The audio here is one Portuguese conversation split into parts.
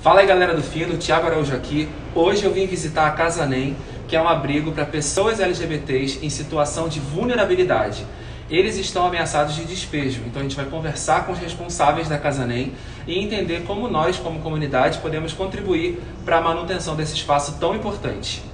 Fala aí galera do Fino, Thiago Araújo aqui. Hoje eu vim visitar a Casa NEM, que é um abrigo para pessoas LGBTs em situação de vulnerabilidade. Eles estão ameaçados de despejo, então a gente vai conversar com os responsáveis da Casa NEM e entender como nós, como comunidade, podemos contribuir para a manutenção desse espaço tão importante.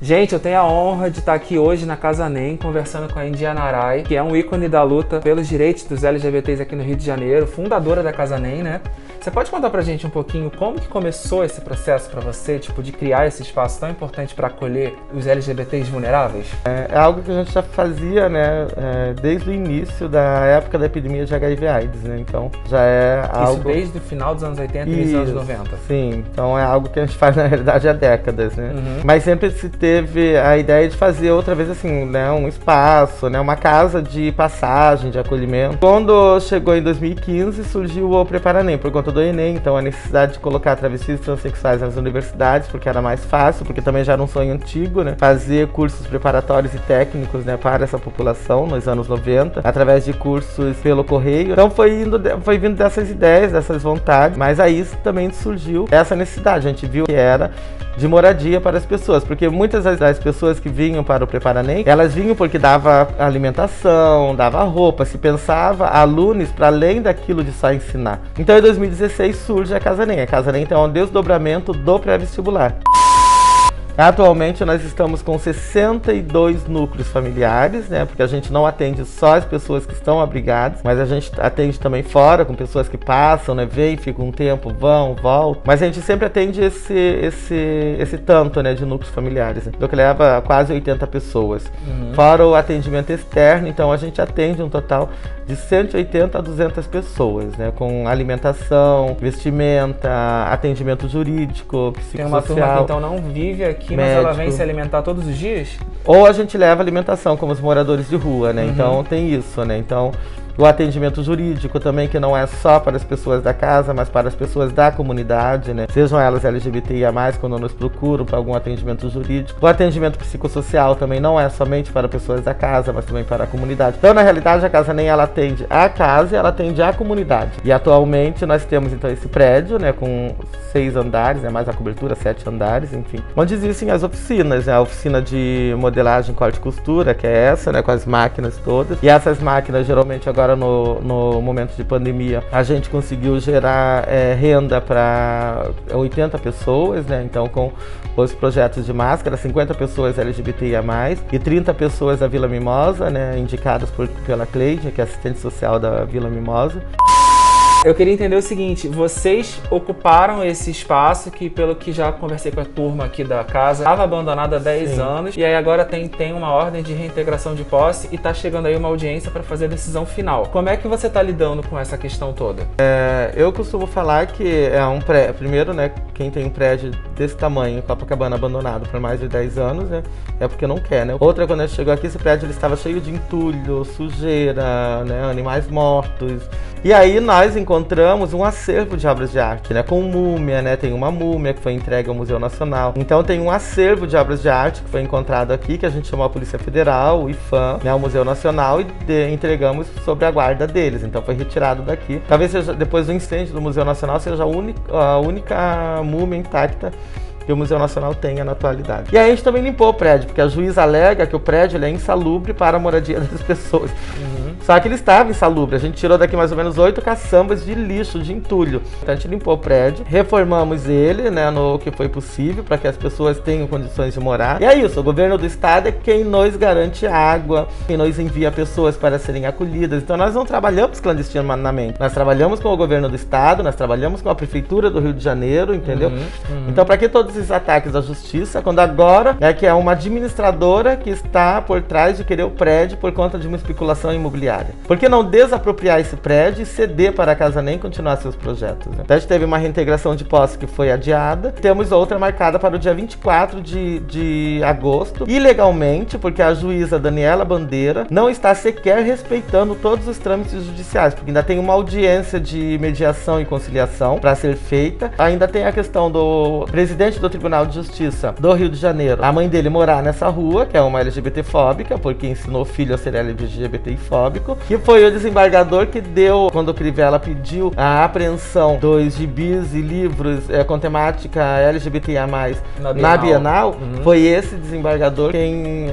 Gente, eu tenho a honra de estar aqui hoje na Casa NEM conversando com a Indiana Arai, que é um ícone da luta pelos direitos dos LGBTs aqui no Rio de Janeiro, fundadora da Casa NEM, né? Você pode contar pra gente um pouquinho como que começou esse processo pra você, tipo, de criar esse espaço tão importante para acolher os LGBTs vulneráveis? É algo que a gente já fazia, né, desde o início da época da epidemia de HIV/AIDS, né? Então já é algo... Isso desde o final dos anos 80 e dos anos 90. Sim, então é algo que a gente faz na realidade há décadas, né? Mas sempre se teve a ideia de fazer outra vez assim, né, um espaço, né, uma casa de passagem, de acolhimento. Quando chegou em 2015, surgiu o Prepara NEM, por conta do Enem, então a necessidade de colocar travestis e transexuais nas universidades, porque era mais fácil, porque também já era um sonho antigo, né, fazer cursos preparatórios e técnicos, né, para essa população nos anos 90, através de cursos pelo correio. Então foi vindo dessas ideias, dessas vontades, mas aí também surgiu essa necessidade, a gente viu que era de moradia para as pessoas, porque muitas das pessoas que vinham para o Prepara NEM, elas vinham porque dava alimentação, dava roupa, se pensava alunos para além daquilo de só ensinar. Então em 2016 surge a Casa NEM. A Casa NEM então é um desdobramento do pré-vestibular. Atualmente nós estamos com 62 núcleos familiares, né? Porque a gente não atende só as pessoas que estão abrigadas, mas a gente atende também fora, com pessoas que passam, né? Vêm, ficam um tempo, vão, voltam. Mas a gente sempre atende esse tanto, né, de núcleos familiares, né? Então que leva quase 80 pessoas. Fora o atendimento externo, então a gente atende um total de 180 a 200 pessoas, né? Com alimentação, vestimenta, atendimento jurídico, psicossocial. Tem uma turma que então não vive aqui, mas ela vem se alimentar todos os dias? Ou a gente leva alimentação, como os moradores de rua, né? Então tem isso, né? Então o atendimento jurídico também, que não é só para as pessoas da casa, mas para as pessoas da comunidade, né? Sejam elas LGBTIA+, quando nos procuram para algum atendimento jurídico. O atendimento psicossocial também não é somente para pessoas da casa, mas também para a comunidade. Então, na realidade, a Casa NEM, ela atende a casa e ela atende a comunidade. E atualmente nós temos, então, esse prédio, né, com 6 andares, né, mais a cobertura, 7 andares, enfim. Onde existem as oficinas, né? A oficina de modelagem, corte e costura, que é essa, né, com as máquinas todas. E essas máquinas, geralmente, agora no momento de pandemia, a gente conseguiu gerar renda para 80 pessoas, né? Então, com os projetos de máscara, 50 pessoas LGBTIA+, e 30 pessoas da Vila Mimosa, né? Indicadas pela Cleide, que é assistente social da Vila Mimosa. Eu queria entender o seguinte, vocês ocuparam esse espaço que, pelo que já conversei com a turma aqui da casa, estava abandonado há 10 anos, e aí agora tem uma ordem de reintegração de posse e está chegando aí uma audiência para fazer a decisão final. Como é que você está lidando com essa questão toda? Eu costumo falar que é um prédio, primeiro, né, quem tem um prédio desse tamanho, Copacabana, abandonado por mais de 10 anos, né, é porque não quer, né. Outra, quando a gente chegou aqui, esse prédio ele estava cheio de entulho, sujeira, né, animais mortos, e aí nós encontramos um acervo de obras de arte, né, com múmia, né, tem uma múmia que foi entregue ao Museu Nacional. Então tem um acervo de obras de arte que foi encontrado aqui, que a gente chamou a Polícia Federal, o IPHAN, né, ao Museu Nacional, e entregamos sob a guarda deles. Então foi retirado daqui. Talvez seja, depois do incêndio do Museu Nacional, seja a única múmia intacta que o Museu Nacional tenha na atualidade. E aí a gente também limpou o prédio, porque a juíza alega que o prédio ele é insalubre para a moradia das pessoas. Só que ele estava insalubre. A gente tirou daqui mais ou menos 8 caçambas de lixo, de entulho. Então a gente limpou o prédio, reformamos ele, né, no que foi possível, para que as pessoas tenham condições de morar. E é isso, o governo do estado é quem nos garante água, quem nos envia pessoas para serem acolhidas. Então nós não trabalhamos clandestinamente. Nós trabalhamos com o governo do estado, nós trabalhamos com a prefeitura do Rio de Janeiro, entendeu? Então para que todos esses ataques à justiça, quando agora é que é uma administradora que está por trás de querer o prédio por conta de uma especulação imobiliária? imobiliária. Por que não desapropriar esse prédio e ceder para a Casa NEM continuar seus projetos, né? Então a gente teve uma reintegração de posse que foi adiada, temos outra marcada para o dia 24 de agosto, ilegalmente, porque a juíza Daniela Bandeira não está sequer respeitando todos os trâmites judiciais, porque ainda tem uma audiência de mediação e conciliação para ser feita, ainda tem a questão do presidente do Tribunal de Justiça do Rio de Janeiro, a mãe dele morar nessa rua, que é uma LGBT-fóbica, porque ensinou o filho a ser LGBT-fóbico, que foi o desembargador que deu, quando o Crivella pediu a apreensão dos gibis e livros com temática LGBTIA+, na Bienal, foi esse desembargador quem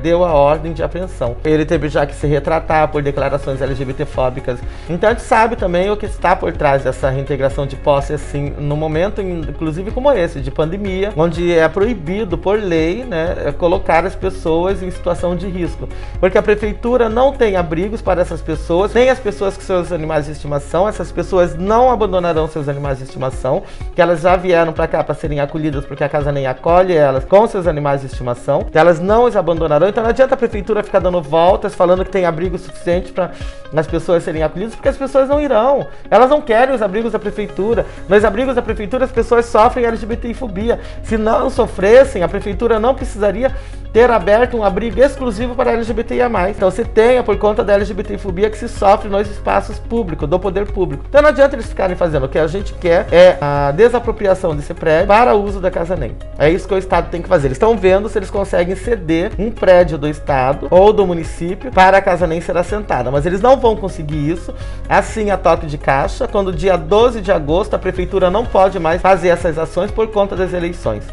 deu a ordem de apreensão. Ele teve já que se retratar por declarações LGBT-fóbicas. Então a gente sabe também o que está por trás dessa reintegração de posse, assim, no momento, inclusive como esse, de pandemia, onde é proibido por lei, né, colocar as pessoas em situação de risco. Porque a prefeitura não tem abrigos para essas pessoas, nem as pessoas com seus animais de estimação. Essas pessoas não abandonarão seus animais de estimação, que elas já vieram para cá para serem acolhidas, porque a Casa NEM acolhe elas com seus animais de estimação, que elas não os abandonarão. Então não adianta a prefeitura ficar dando voltas, falando que tem abrigo suficiente para as pessoas serem acolhidas, porque as pessoas não irão. Elas não querem os abrigos da prefeitura. Nos abrigos da prefeitura as pessoas sofrem LGBTfobia. Se não sofressem, a prefeitura não precisaria ter aberto um abrigo exclusivo para LGBTIA+. Então se tenha por conta da LGBTfobia que se sofre nos espaços públicos, do poder público. Então não adianta eles ficarem fazendo. O que a gente quer é a desapropriação desse prédio para o uso da Casa NEM. É isso que o Estado tem que fazer. Eles estão vendo se eles conseguem ceder um prédio do Estado ou do município para a Casa NEM ser assentada. Mas eles não vão conseguir isso assim a toque de caixa, quando dia 12 de agosto a prefeitura não pode mais fazer essas ações por conta das eleições.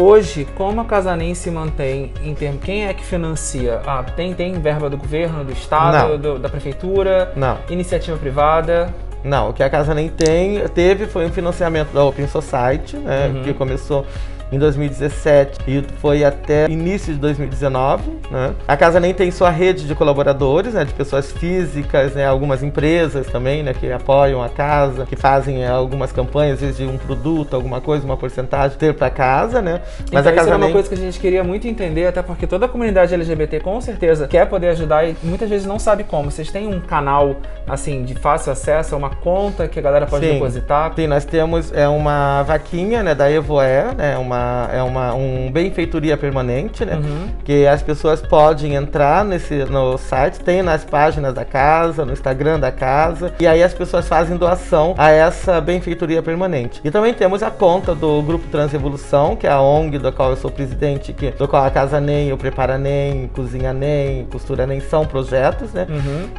Hoje, como a Casa NEM se mantém em termos... Quem é que financia? Tem verba do governo, do Estado, da prefeitura? Não. Iniciativa privada? Não, o que a Casa NEM teve foi um financiamento da Open Society, né, que começou em 2017 e foi até início de 2019, né? A Casa NEM tem sua rede de colaboradores, né, de pessoas físicas, né, algumas empresas também, né, que apoiam a casa, que fazem algumas campanhas, às vezes de um produto, alguma coisa, uma porcentagem, ter para casa, né? Mas então, a Casa isso é uma NEM... coisa que a gente queria muito entender, até porque toda a comunidade LGBT com certeza quer poder ajudar e muitas vezes não sabe como. Vocês têm um canal, assim, de fácil acesso, uma conta que a galera pode depositar? Sim, nós temos uma vaquinha, né, da Evoé, né, um benfeitoria permanente, né? Que as pessoas podem entrar no site, tem nas páginas da casa, no Instagram da casa, e aí as pessoas fazem doação a essa benfeitoria permanente. E também temos a conta do Grupo Transrevolução, que é a ONG do qual eu sou presidente, do qual a Casa NEM, o Prepara NEM, Cozinha NEM, Costura NEM são projetos, né?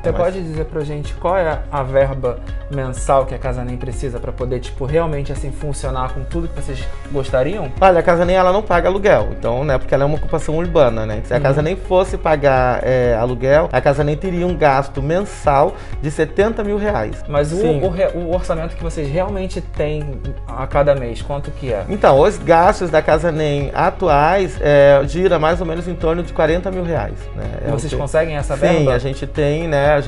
Você pode dizer pra gente qual é a verba mensal que a Casa NEM precisa para poder, tipo, realmente assim funcionar com tudo que vocês gostariam? Olha, a Casa NEM ela não paga aluguel, então, né, porque ela é uma ocupação urbana, né? Se a Casa NEM fosse pagar aluguel, a Casa NEM teria um gasto mensal de R$70 mil. Mas o orçamento que vocês realmente têm a cada mês, quanto que é? Então, os gastos da Casa NEM atuais gira mais ou menos em torno de R$40 mil, né? E vocês conseguem essa verba? Sim, a gente tem, né,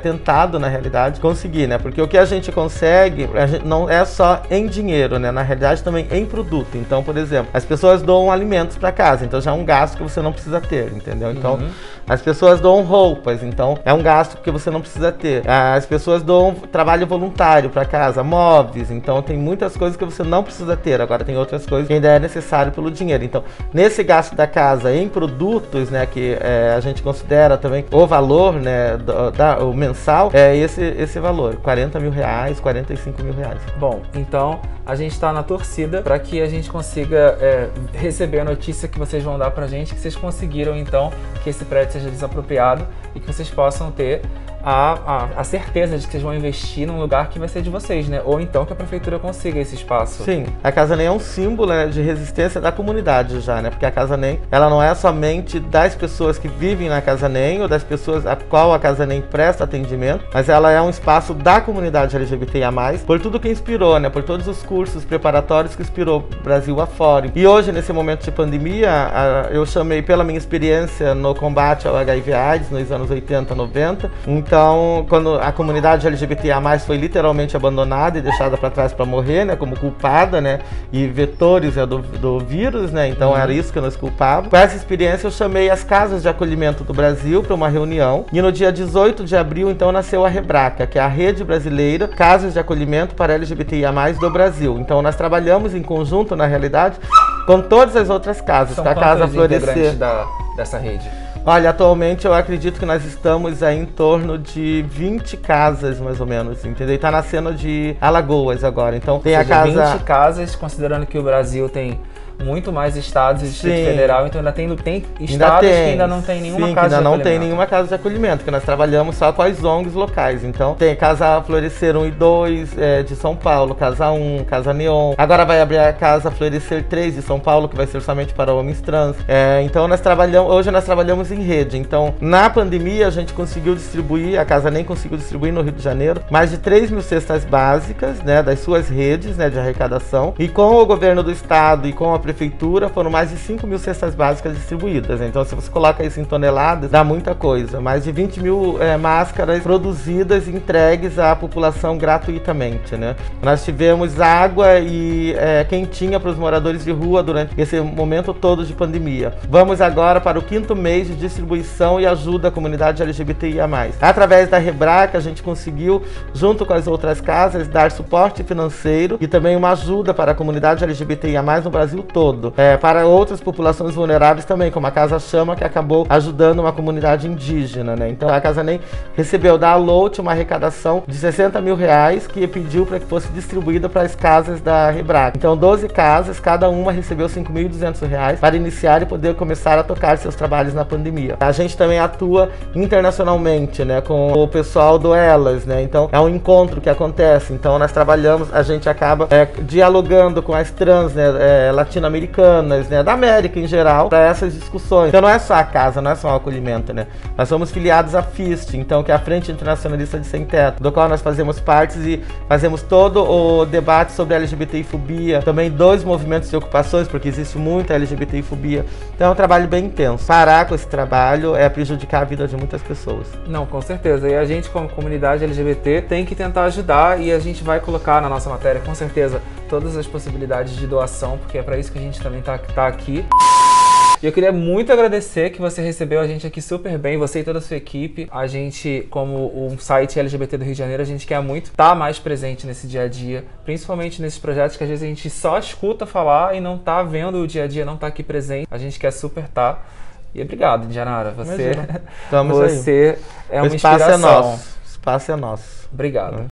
tentado, na realidade, conseguir, né? Porque o que a gente consegue, não é só em dinheiro, né? Na realidade, também em produto. Então, por exemplo, as pessoas doam alimentos para casa, então já é um gasto que você não precisa ter, entendeu? Então, as pessoas doam roupas, então é um gasto que você não precisa ter. As pessoas doam trabalho voluntário para casa, móveis, então tem muitas coisas que você não precisa ter. Agora tem outras coisas que ainda é necessário pelo dinheiro. Então, nesse gasto da casa em produtos, né, que a gente considera também o valor, né, o mensal, é esse valor, R$40 mil, R$45 mil. Bom, então a gente está na torcida para que a gente consiga receber a notícia que vocês vão dar pra gente, que vocês conseguiram então que esse prédio seja desapropriado e que vocês possam ter a certeza de que vocês vão investir num lugar que vai ser de vocês, né? Ou então que a prefeitura consiga esse espaço. Sim, a Casa NEM é um símbolo, né, de resistência da comunidade já, né? Porque a Casa NEM, ela não é somente das pessoas que vivem na Casa NEM ou das pessoas a qual a Casa NEM presta atendimento, mas ela é um espaço da comunidade LGBTIA+, por tudo que inspirou, né? Por todos os cursos preparatórios que inspirou o Brasil afora. E hoje, nesse momento de pandemia, eu chamei pela minha experiência no combate ao HIV/AIDS nos anos 80, 90, em Então, quando a comunidade LGBTIA+, foi literalmente abandonada e deixada para trás para morrer, né, como culpada, né, e vetores, né, do vírus, né, então era isso que nós culpávamos. Com essa experiência, eu chamei as casas de acolhimento do Brasil para uma reunião, e no dia 18 de abril, então, nasceu a Rebraca, que é a Rede Brasileira Casas de Acolhimento para LGBTIA+, do Brasil. Então, nós trabalhamos em conjunto, na realidade, com todas as outras casas. São a Casa Florescer integrantes dessa rede? Olha, atualmente eu acredito que nós estamos aí em torno de 20 casas, mais ou menos, entendeu? E tá nascendo de Alagoas agora, então tem a casa... 20 casas, considerando que o Brasil tem muito mais estados e Distrito Federal, então ainda tem estados que ainda não tem nenhuma casa de acolhimento. Ainda não tem nenhuma casa de acolhimento, porque nós trabalhamos só com as ONGs locais. Então tem Casa Florescer 1 e 2 de São Paulo, Casa 1, Casa Neon. Agora vai abrir a Casa Florescer 3 de São Paulo, que vai ser somente para homens trans. Então hoje nós trabalhamos em rede. Então na pandemia a gente conseguiu distribuir, a Casa Nem conseguiu distribuir no Rio de Janeiro, mais de 3 mil cestas básicas, né, das suas redes, né, de arrecadação. E com o governo do estado e com a prefeitura foram mais de 5 mil cestas básicas distribuídas. Então, se você coloca isso em toneladas, dá muita coisa. Mais de 20 mil máscaras produzidas e entregues à população gratuitamente, né? Nós tivemos água e quentinha para os moradores de rua durante esse momento todo de pandemia. Vamos agora para o 5º mês de distribuição e ajuda à comunidade LGBTIA+. Através da Rebraca, a gente conseguiu, junto com as outras casas, dar suporte financeiro e também uma ajuda para a comunidade LGBTIA+, no Brasil todo. Para outras populações vulneráveis também, como a Casa Chama, que acabou ajudando uma comunidade indígena, né? Então a Casa Nem recebeu da Alote uma arrecadação de 60 mil reais que pediu para que fosse distribuída para as casas da Rebraca. Então 12 casas, cada uma recebeu 5.200 reais para iniciar e poder começar a tocar seus trabalhos na pandemia. A gente também atua internacionalmente, né, com o pessoal do Elas, né? Então é um encontro que acontece. Então nós trabalhamos, a gente acaba dialogando com as trans, né, latino-americanas, né, da América em geral, para essas discussões. Então não é só a casa, não é só o acolhimento, né? Nós somos filiados à FIST, então, que é a Frente Internacionalista de Sem Teto, do qual nós fazemos parte e fazemos todo o debate sobre LGBTI-fobia, também 2 movimentos de ocupações, porque existe muita LGBTI-fobia. Então é um trabalho bem intenso. Parar com esse trabalho é prejudicar a vida de muitas pessoas. Não, com certeza. E a gente, como comunidade LGBT, tem que tentar ajudar, e a gente vai colocar na nossa matéria, com certeza, todas as possibilidades de doação, porque é para isso que a gente também tá aqui. E eu queria muito agradecer que você recebeu a gente aqui super bem, você e toda a sua equipe. A gente, como um site LGBT do Rio de Janeiro, a gente quer muito estar mais presente nesse dia a dia, principalmente nesses projetos que às vezes a gente só escuta falar e não tá vendo o dia a dia, não tá aqui presente. A gente quer super estar. E obrigado, Indianara. Você é uma inspiração. O espaço é nosso. O espaço é nosso. Obrigado.